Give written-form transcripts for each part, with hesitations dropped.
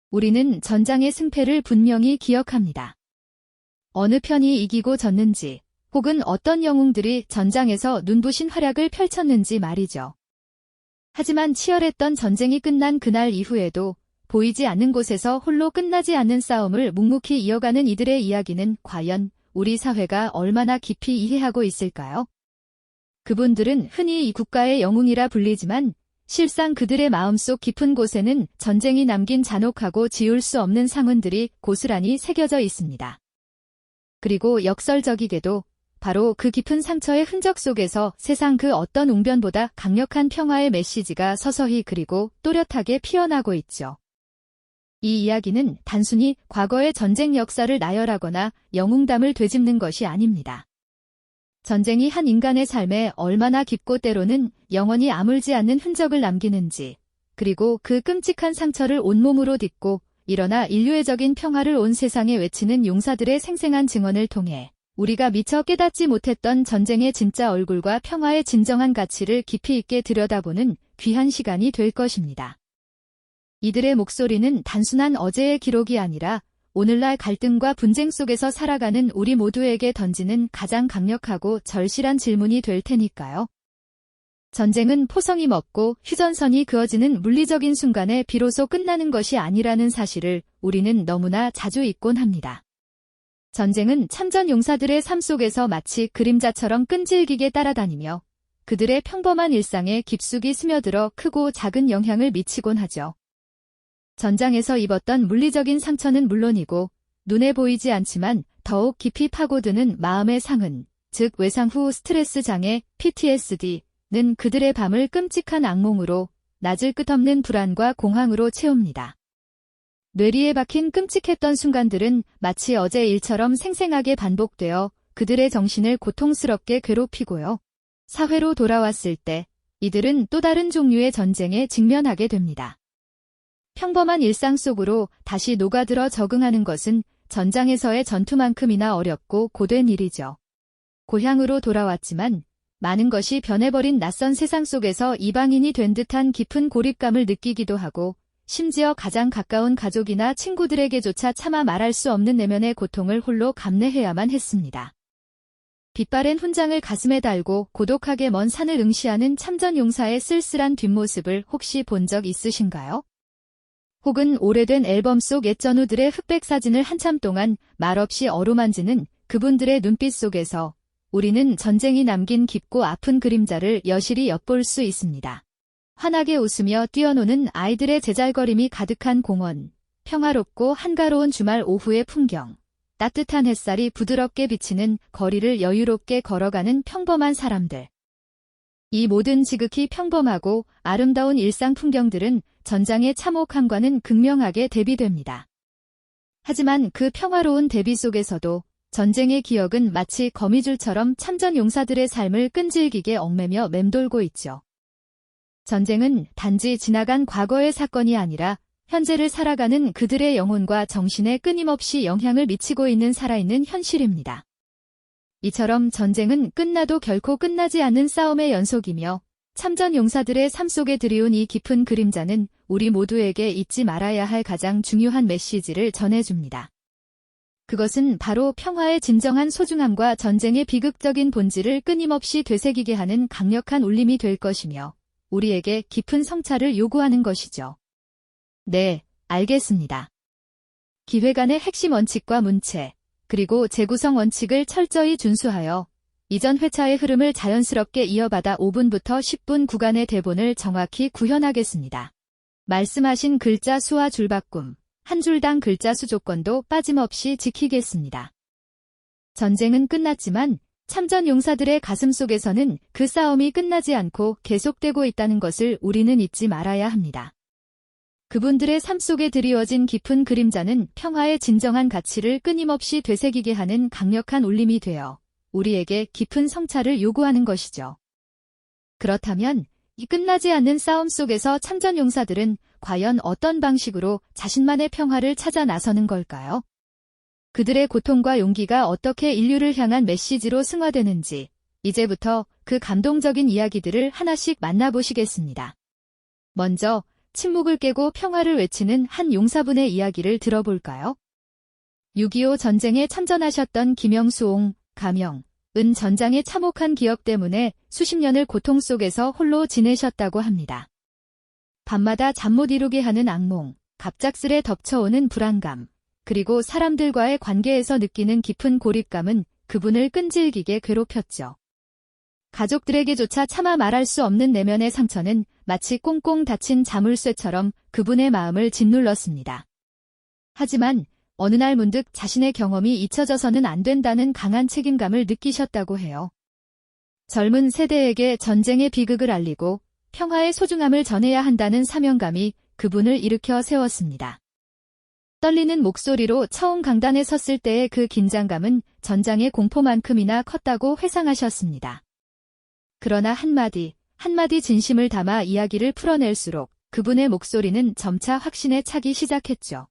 우리는 전장의 승패를 분명히 기억합니다. 어느 편이 이기고 졌는지, 혹은 어떤 영웅들이 전장에서 눈부신 활약을 펼쳤는지 말이죠. 하지만 치열했던 전쟁이 끝난 그날 이후에도 보이지 않는 곳에서 홀로 끝나지 않는 싸움을 묵묵히 이어가는 이들의 이야기는 과연 우리 사회가 얼마나 깊이 이해하고 있을까요? 그분들은 흔히 이 국가의 영웅이라 불리지만 실상 그들의 마음속 깊은 곳에는 전쟁이 남긴 잔혹하고 지울 수 없는 상흔들이 고스란히 새겨져 있습니다. 그리고 역설적이게도 바로 그 깊은 상처의 흔적 속에서 세상 그 어떤 웅변보다 강력한 평화의 메시지가 서서히 그리고 또렷하게 피어나고 있죠. 이 이야기는 단순히 과거의 전쟁 역사를 나열하거나 영웅담을 되짚는 것이 아닙니다. 전쟁이 한 인간의 삶에 얼마나 깊고 때로는 영원히 아물지 않는 흔적을 남기는지, 그리고 그 끔찍한 상처를 온몸으로 딛고 일어나 인류애적인 평화를 온 세상에 외치는 용사들의 생생한 증언을 통해 우리가 미처 깨닫지 못했던 전쟁의 진짜 얼굴과 평화의 진정한 가치를 깊이 있게 들여다보는 귀한 시간이 될 것입니다. 이들의 목소리는 단순한 어제의 기록이 아니라 오늘날 갈등과 분쟁 속에서 살아가는 우리 모두에게 던지는 가장 강력하고 절실한 질문이 될 테니까요. 전쟁은 포성이 먹고 휴전선이 그어지는 물리적인 순간에 비로소 끝나는 것이 아니라는 사실을 우리는 너무나 자주 잊곤 합니다. 전쟁은 참전 용사들의 삶 속에서 마치 그림자처럼 끈질기게 따라다니며 그들의 평범한 일상에 깊숙이 스며들어 크고 작은 영향을 미치곤 하죠. 전장에서 입었던 물리적인 상처는 물론이고 눈에 보이지 않지만 더욱 깊이 파고드는 마음의 상흔, 즉 외상 후 스트레스 장애, PTSD는 그들의 밤을 끔찍한 악몽으로, 낮을 끝없는 불안과 공황으로 채웁니다. 뇌리에 박힌 끔찍했던 순간들은 마치 어제 일처럼 생생하게 반복되어 그들의 정신을 고통스럽게 괴롭히고요. 사회로 돌아왔을 때 이들은 또 다른 종류의 전쟁에 직면하게 됩니다. 평범한 일상 속으로 다시 녹아들어 적응하는 것은 전장에서의 전투만큼이나 어렵고 고된 일이죠. 고향으로 돌아왔지만 많은 것이 변해버린 낯선 세상 속에서 이방인이 된 듯한 깊은 고립감을 느끼기도 하고 심지어 가장 가까운 가족이나 친구들에게조차 차마 말할 수 없는 내면의 고통을 홀로 감내해야만 했습니다. 빛바랜 훈장을 가슴에 달고 고독하게 먼 산을 응시하는 참전용사의 쓸쓸한 뒷모습을 혹시 본 적 있으신가요? 혹은 오래된 앨범 속 옛 전우들의 흑백 사진을 한참 동안 말없이 어루만지는 그분들의 눈빛 속에서 우리는 전쟁이 남긴 깊고 아픈 그림자를 여실히 엿볼 수 있습니다. 환하게 웃으며 뛰어노는 아이들의 제잘거림이 가득한 공원, 평화롭고 한가로운 주말 오후의 풍경, 따뜻한 햇살이 부드럽게 비치는 거리를 여유롭게 걸어가는 평범한 사람들. 이 모든 지극히 평범하고 아름다운 일상 풍경들은 전장의 참혹함과는 극명하게 대비됩니다. 하지만 그 평화로운 대비 속에서도 전쟁의 기억은 마치 거미줄처럼 참전 용사들의 삶을 끈질기게 얽매며 맴돌고 있죠. 전쟁은 단지 지나간 과거의 사건이 아니라 현재를 살아가는 그들의 영혼과 정신에 끊임없이 영향을 미치고 있는 살아있는 현실입니다. 이처럼 전쟁은 끝나도 결코 끝나지 않는 싸움의 연속이며 참전 용사들의 삶 속에 들이운 이 깊은 그림자는 우리 모두에게 잊지 말아야 할 가장 중요한 메시지를 전해줍니다. 그것은 바로 평화의 진정한 소중함과 전쟁의 비극적인 본질을 끊임없이 되새기게 하는 강력한 울림이 될 것이며 우리에게 깊은 성찰을 요구하는 것이죠. 네, 알겠습니다. 기획안의 핵심 원칙과 문체, 그리고 재구성 원칙을 철저히 준수하여 이전 회차의 흐름을 자연스럽게 이어받아 5분부터 10분 구간의 대본을 정확히 구현하겠습니다. 말씀하신 글자 수와 줄바꿈, 한 줄당 글자 수 조건도 빠짐없이 지키겠습니다. 전쟁은 끝났지만 참전 용사들의 가슴 속에서는 그 싸움이 끝나지 않고 계속되고 있다는 것을 우리는 잊지 말아야 합니다. 그분들의 삶 속에 드리워진 깊은 그림자는 평화의 진정한 가치를 끊임없이 되새기게 하는 강력한 울림이 되어 우리에게 깊은 성찰을 요구하는 것이죠. 그렇다면 이 끝나지 않는 싸움 속에서 참전 용사들은 과연 어떤 방식으로 자신만의 평화를 찾아 나서는 걸까요? 그들의 고통과 용기가 어떻게 인류를 향한 메시지로 승화되는지 이제부터 그 감동적인 이야기들을 하나씩 만나보시겠습니다. 먼저 침묵을 깨고 평화를 외치는 한 용사분의 이야기를 들어볼까요? 6.25 전쟁에 참전하셨던 김영수옹, 가명, 은 전장의 참혹한 기억 때문에 수십 년을 고통 속에서 홀로 지내셨다고 합니다. 밤마다 잠 못 이루게 하는 악몽, 갑작스레 덮쳐오는 불안감, 그리고 사람들과의 관계에서 느끼는 깊은 고립감은 그분을 끈질기게 괴롭혔죠. 가족들에게조차 차마 말할 수 없는 내면의 상처는 마치 꽁꽁 닫힌 자물쇠처럼 그분의 마음을 짓눌렀습니다. 하지만 어느 날 문득 자신의 경험이 잊혀져서는 안 된다는 강한 책임감을 느끼셨다고 해요. 젊은 세대에게 전쟁의 비극을 알리고 평화의 소중함을 전해야 한다는 사명감이 그분을 일으켜 세웠습니다. 떨리는 목소리로 처음 강단에 섰을 때의 그 긴장감은 전장의 공포만큼이나 컸다고 회상하셨습니다. 그러나 한마디 진심을 담아 이야기를 풀어낼수록 그분의 목소리는 점차 확신에 차기 시작했죠.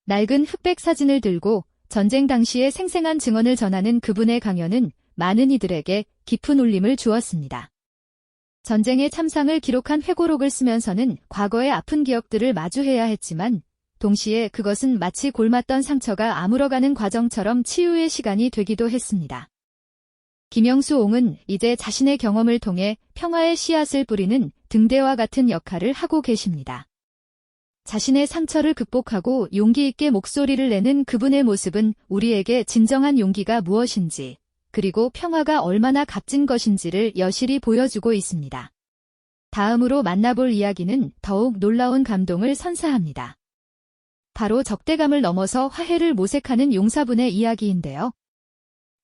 낡은 흑백 사진을 들고 전쟁 당시의 생생한 증언을 전하는 그분의 강연은 많은 이들에게 깊은 울림을 주었습니다. 전쟁의 참상을 기록한 회고록을 쓰면서는 과거의 아픈 기억들을 마주해야 했지만 동시에 그것은 마치 골맞던 상처가 아물어가는 과정처럼 치유의 시간이 되기도 했습니다. 김영수옹은 이제 자신의 경험을 통해 평화의 씨앗을 뿌리는 등대와 같은 역할을 하고 계십니다. 자신의 상처를 극복하고 용기 있게 목소리를 내는 그분의 모습은 우리에게 진정한 용기가 무엇인지, 그리고 평화가 얼마나 값진 것인지를 여실히 보여주고 있습니다. 다음으로 만나볼 이야기는 더욱 놀라운 감동을 선사합니다. 바로 적대감을 넘어서 화해를 모색하는 용사분의 이야기인데요.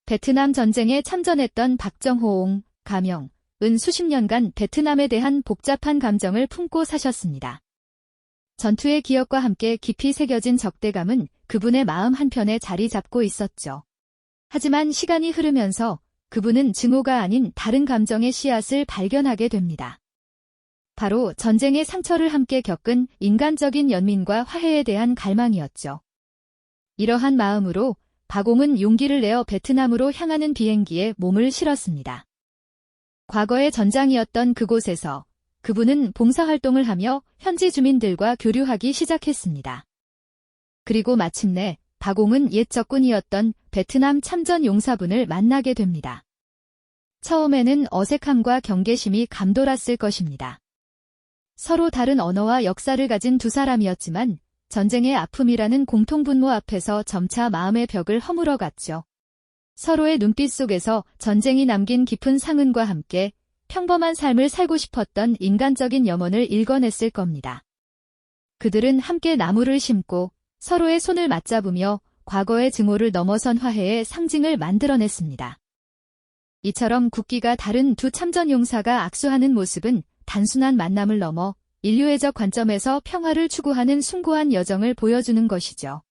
베트남 전쟁에 참전했던 박정호옹, 가명, 은 수십 년간 베트남에 대한 복잡한 감정을 품고 사셨습니다. 전투의 기억과 함께 깊이 새겨진 적대감은 그분의 마음 한편에 자리 잡고 있었죠. 하지만 시간이 흐르면서 그분은 증오가 아닌 다른 감정의 씨앗을 발견하게 됩니다. 바로 전쟁의 상처를 함께 겪은 인간적인 연민과 화해에 대한 갈망이었죠. 이러한 마음으로 박옹은 용기를 내어 베트남으로 향하는 비행기에 몸을 실었습니다. 과거의 전장이었던 그곳에서 그분은 봉사활동을 하며 현지 주민들과 교류하기 시작했습니다. 그리고 마침내 박옹은 옛 적군이었던 베트남 참전 용사분을 만나게 됩니다. 처음에는 어색함과 경계심이 감돌았을 것입니다. 서로 다른 언어와 역사를 가진 두 사람이었지만 전쟁의 아픔이라는 공통분모 앞에서 점차 마음의 벽을 허물어갔죠. 서로의 눈빛 속에서 전쟁이 남긴 깊은 상흔과 함께 평범한 삶을 살고 싶었던 인간적인 염원을 읽어냈을 겁니다. 그들은 함께 나무를 심고 서로의 손을 맞잡으며 과거의 증오를 넘어선 화해의 상징을 만들어냈습니다. 이처럼 국기가 다른 두 참전 용사가 악수하는 모습은 단순한 만남을 넘어 인류애적 관점에서 평화를 추구하는 숭고한 여정을 보여주는 것이죠.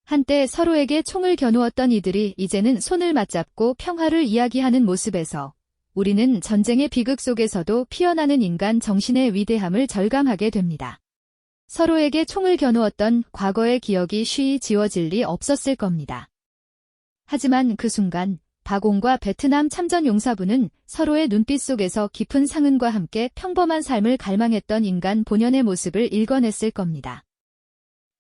한때 서로에게 총을 겨누었던 이들이 이제는 손을 맞잡고 평화를 이야기하는 모습에서 우리는 전쟁의 비극 속에서도 피어나는 인간 정신의 위대함을 절감하게 됩니다. 서로에게 총을 겨누었던 과거의 기억이 쉬이 지워질 리 없었을 겁니다. 하지만 그 순간 박옹과 베트남 참전 용사분은 서로의 눈빛 속에서 깊은 상흔과 함께 평범한 삶을 갈망했던 인간 본연의 모습을 읽어냈을 겁니다.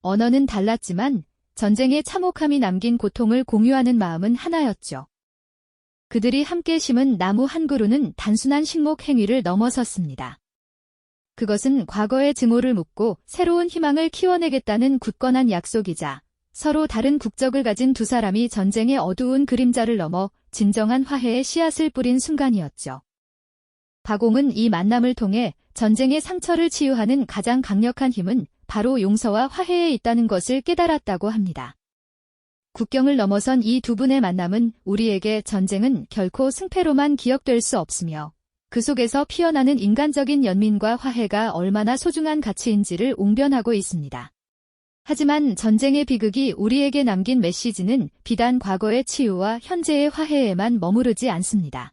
언어는 달랐지만 전쟁의 참혹함이 남긴 고통을 공유하는 마음은 하나였죠. 그들이 함께 심은 나무 한 그루는 단순한 식목 행위를 넘어섰습니다. 그것은 과거의 증오를 묻고 새로운 희망을 키워내겠다는 굳건한 약속이자 서로 다른 국적을 가진 두 사람이 전쟁의 어두운 그림자를 넘어 진정한 화해의 씨앗을 뿌린 순간이었죠. 박옹은 이 만남을 통해 전쟁의 상처를 치유하는 가장 강력한 힘은 바로 용서와 화해에 있다는 것을 깨달았다고 합니다. 국경을 넘어선 이 두 분의 만남은 우리에게 전쟁은 결코 승패로만 기억될 수 없으며 그 속에서 피어나는 인간적인 연민과 화해가 얼마나 소중한 가치인지를 웅변하고 있습니다. 하지만 전쟁의 비극이 우리에게 남긴 메시지는 비단 과거의 치유와 현재의 화해에만 머무르지 않습니다.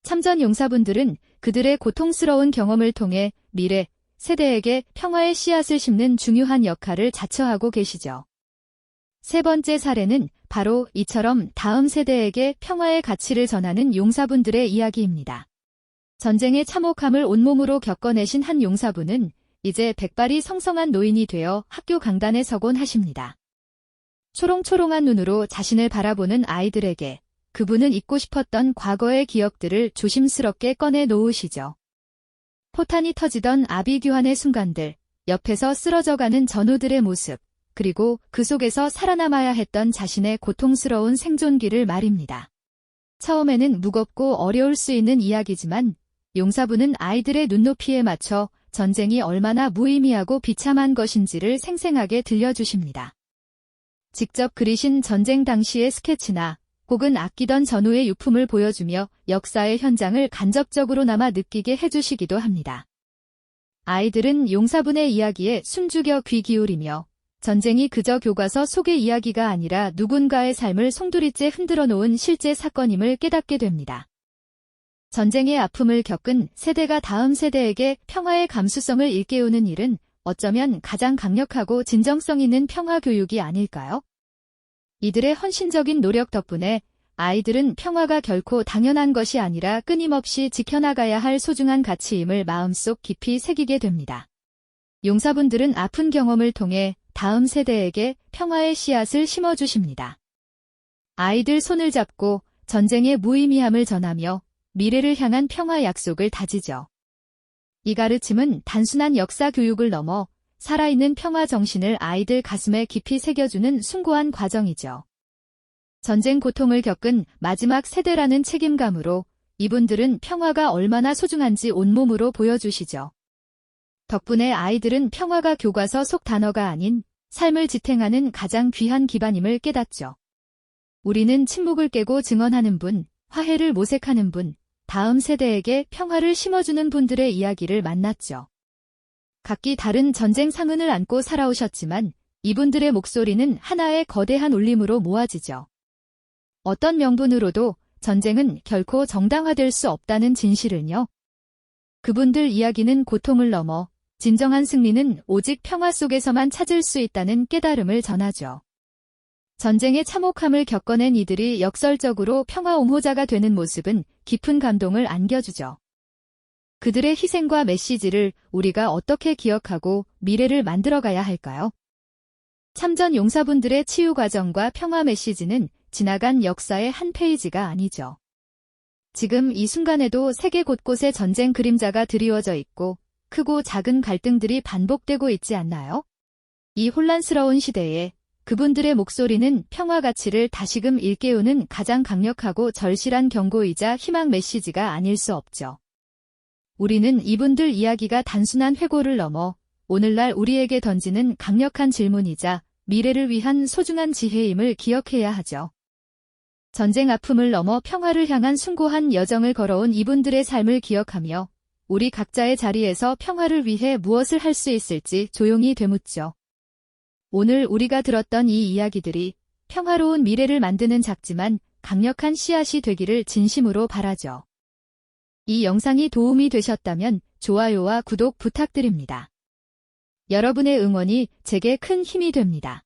참전 용사분들은 그들의 고통스러운 경험을 통해 미래 세대에게 평화의 씨앗을 심는 중요한 역할을 자처하고 계시죠. 세 번째 사례는 바로 이처럼 다음 세대에게 평화의 가치를 전하는 용사분들의 이야기입니다. 전쟁의 참혹함을 온몸으로 겪어내신 한 용사분은 이제 백발이 성성한 노인이 되어 학교 강단에 서곤 하십니다. 초롱초롱한 눈으로 자신을 바라보는 아이들에게 그분은 잊고 싶었던 과거의 기억들을 조심스럽게 꺼내 놓으시죠. 포탄이 터지던 아비규환의 순간들, 옆에서 쓰러져가는 전우들의 모습, 그리고 그 속에서 살아남아야 했던 자신의 고통스러운 생존기를 말입니다. 처음에는 무겁고 어려울 수 있는 이야기지만 용사부는 아이들의 눈높이에 맞춰 전쟁이 얼마나 무의미하고 비참한 것인지를 생생하게 들려주십니다. 직접 그리신 전쟁 당시의 스케치나 혹은 아끼던 전우의 유품을 보여주며 역사의 현장을 간접적으로나마 느끼게 해주시기도 합니다. 아이들은 용사분의 이야기에 숨죽여 귀 기울이며 전쟁이 그저 교과서 속의 이야기가 아니라 누군가의 삶을 송두리째 흔들어 놓은 실제 사건임을 깨닫게 됩니다. 전쟁의 아픔을 겪은 세대가 다음 세대에게 평화의 감수성을 일깨우는 일은 어쩌면 가장 강력하고 진정성 있는 평화 교육이 아닐까요? 이들의 헌신적인 노력 덕분에 아이들은 평화가 결코 당연한 것이 아니라 끊임없이 지켜나가야 할 소중한 가치임을 마음속 깊이 새기게 됩니다. 용사분들은 아픈 경험을 통해 다음 세대에게 평화의 씨앗을 심어주십니다. 아이들 손을 잡고 전쟁의 무의미함을 전하며 미래를 향한 평화 약속을 다지죠. 이 가르침은 단순한 역사 교육을 넘어 살아있는 평화 정신을 아이들 가슴에 깊이 새겨주는 숭고한 과정이죠. 전쟁 고통을 겪은 마지막 세대라는 책임감으로 이분들은 평화가 얼마나 소중한지 온몸으로 보여주시죠. 덕분에 아이들은 평화가 교과서 속 단어가 아닌 삶을 지탱하는 가장 귀한 기반임을 깨닫죠. 우리는 침묵을 깨고 증언하는 분, 화해를 모색하는 분, 다음 세대에게 평화를 심어주는 분들의 이야기를 만났죠. 각기 다른 전쟁 상흔을 안고 살아오셨지만 이분들의 목소리는 하나의 거대한 울림으로 모아지죠. 어떤 명분으로도 전쟁은 결코 정당화될 수 없다는 진실을요. 그분들 이야기는 고통을 넘어 진정한 승리는 오직 평화 속에서만 찾을 수 있다는 깨달음을 전하죠. 전쟁의 참혹함을 겪어낸 이들이 역설적으로 평화 옹호자가 되는 모습은 깊은 감동을 안겨주죠. 그들의 희생과 메시지를 우리가 어떻게 기억하고 미래를 만들어가야 할까요? 참전 용사분들의 치유 과정과 평화 메시지는 지나간 역사의 한 페이지가 아니죠. 지금 이 순간에도 세계 곳곳에 전쟁 그림자가 드리워져 있고 크고 작은 갈등들이 반복되고 있지 않나요? 이 혼란스러운 시대에 그분들의 목소리는 평화 가치를 다시금 일깨우는 가장 강력하고 절실한 경고이자 희망 메시지가 아닐 수 없죠. 우리는 이분들 이야기가 단순한 회고를 넘어 오늘날 우리에게 던지는 강력한 질문이자 미래를 위한 소중한 지혜임을 기억해야 하죠. 전쟁 아픔을 넘어 평화를 향한 숭고한 여정을 걸어온 이분들의 삶을 기억하며 우리 각자의 자리에서 평화를 위해 무엇을 할 수 있을지 조용히 되묻죠. 오늘 우리가 들었던 이 이야기들이 평화로운 미래를 만드는 작지만 강력한 씨앗이 되기를 진심으로 바라죠. 이 영상이 도움이 되셨다면 좋아요와 구독 부탁드립니다. 여러분의 응원이 제게 큰 힘이 됩니다.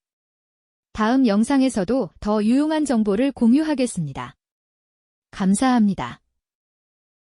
다음 영상에서도 더 유용한 정보를 공유하겠습니다. 감사합니다.